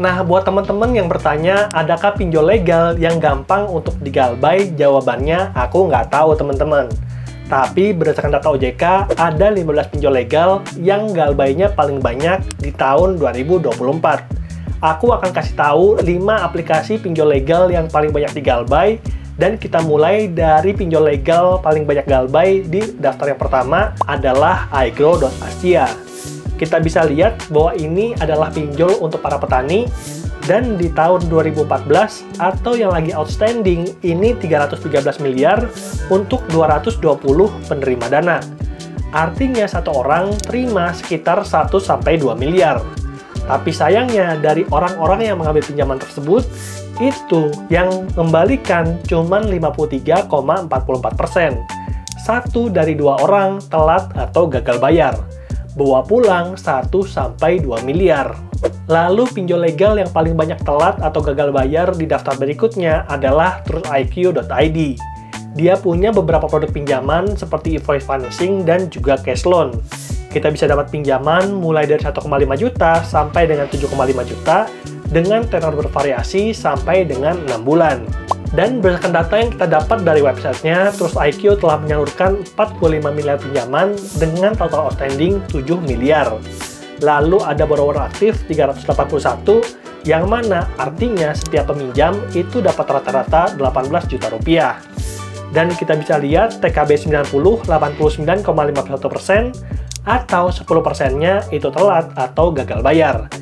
Nah, buat teman-teman yang bertanya, adakah pinjol legal yang gampang untuk digalbay? Jawabannya, aku nggak tahu teman-teman. Tapi berdasarkan data OJK, ada 15 pinjol legal yang galbaynya paling banyak di tahun 2024. Aku akan kasih tahu 5 aplikasi pinjol legal yang paling banyak digalbay, dan kita mulai dari pinjol legal paling banyak galbay. Di daftar yang pertama adalah iGrow.Asia. Kita bisa lihat bahwa ini adalah pinjol untuk para petani, dan di tahun 2014 atau yang lagi outstanding ini 313 miliar untuk 220 penerima dana. Artinya satu orang terima sekitar 1-2 miliar. Tapi sayangnya dari orang-orang yang mengambil pinjaman tersebut, itu yang membalikan cuma 53,44%. 1 dari 2 orang telat atau gagal bayar. Bawa pulang 1-2 miliar. Lalu pinjol legal yang paling banyak telat atau gagal bayar di daftar berikutnya adalah TrustIQ.id. Dia punya beberapa produk pinjaman seperti invoice financing dan juga cash loan. Kita bisa dapat pinjaman mulai dari 1,5 juta sampai dengan 7,5 juta dengan tenor bervariasi sampai dengan 6 bulan. Dan berdasarkan data yang kita dapat dari websitenya, TrustIQ telah menyalurkan 45 miliar pinjaman dengan total outstanding 7 miliar. Lalu ada borrower aktif 381, yang mana artinya setiap peminjam itu dapat rata-rata 18 juta rupiah. Dan kita bisa lihat TKB 90, 89,51%, atau 10%-nya itu telat atau gagal bayar.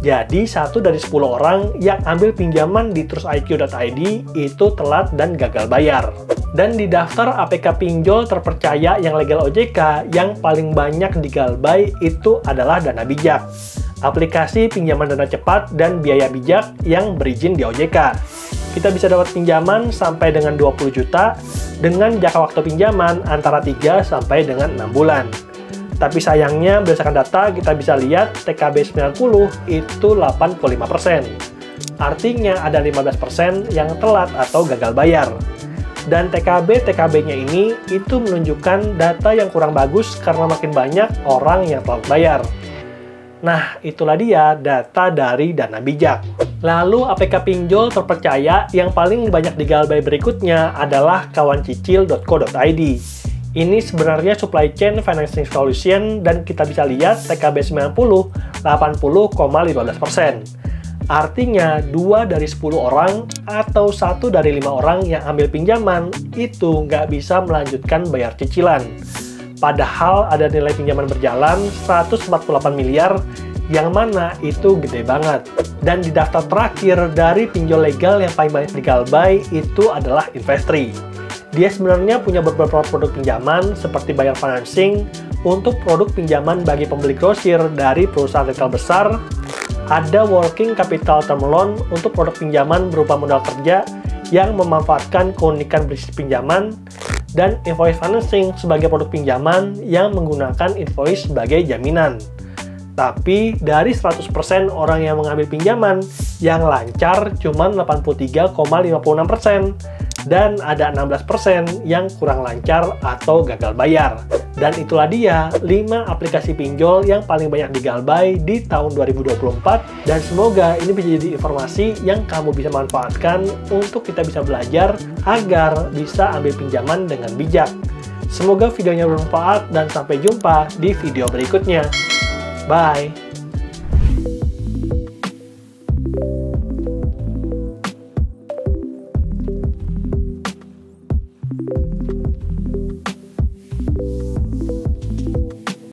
Jadi, 1 dari 10 orang yang ambil pinjaman di TrustIQ.id itu telat dan gagal bayar. Dan di daftar APK pinjol terpercaya yang legal OJK, yang paling banyak digalbay itu adalah Dana Bijak. Aplikasi pinjaman dana cepat dan biaya bijak yang berizin di OJK. Kita bisa dapat pinjaman sampai dengan 20 juta dengan jangka waktu pinjaman antara 3 sampai dengan 6 bulan. Tapi sayangnya berdasarkan data kita bisa lihat TKB 90 itu 85%. Artinya ada 15% yang telat atau gagal bayar. Dan TKB-TKB-nya ini itu menunjukkan data yang kurang bagus karena makin banyak orang yang telat bayar. Nah, itulah dia data dari Dana Bijak. Lalu APK pinjol terpercaya yang paling banyak digalbay berikutnya adalah kawancicil.co.id. Ini sebenarnya supply chain financing solution dan kita bisa lihat TKB 90 80,15%. Artinya 2 dari 10 orang atau 1 dari 5 orang yang ambil pinjaman itu nggak bisa melanjutkan bayar cicilan. Padahal ada nilai pinjaman berjalan 148 miliar yang mana itu gede banget. Dan di daftar terakhir dari pinjol legal yang paling banyak digalbay itu adalah Investri. Dia sebenarnya punya beberapa produk pinjaman seperti buyer financing untuk produk pinjaman bagi pembeli grosir dari perusahaan retail besar, ada working capital term loan untuk produk pinjaman berupa modal kerja yang memanfaatkan keunikan bisnis pinjaman, dan invoice financing sebagai produk pinjaman yang menggunakan invoice sebagai jaminan. Tapi dari 100% orang yang mengambil pinjaman, yang lancar cuma 83,56%. Dan ada 16% yang kurang lancar atau gagal bayar. Dan itulah dia 5 aplikasi pinjol yang paling banyak digalbay di tahun 2024. Dan semoga ini bisa jadi informasi yang kamu bisa manfaatkan untuk kita bisa belajar agar bisa ambil pinjaman dengan bijak. Semoga videonya bermanfaat dan sampai jumpa di video berikutnya. Bye!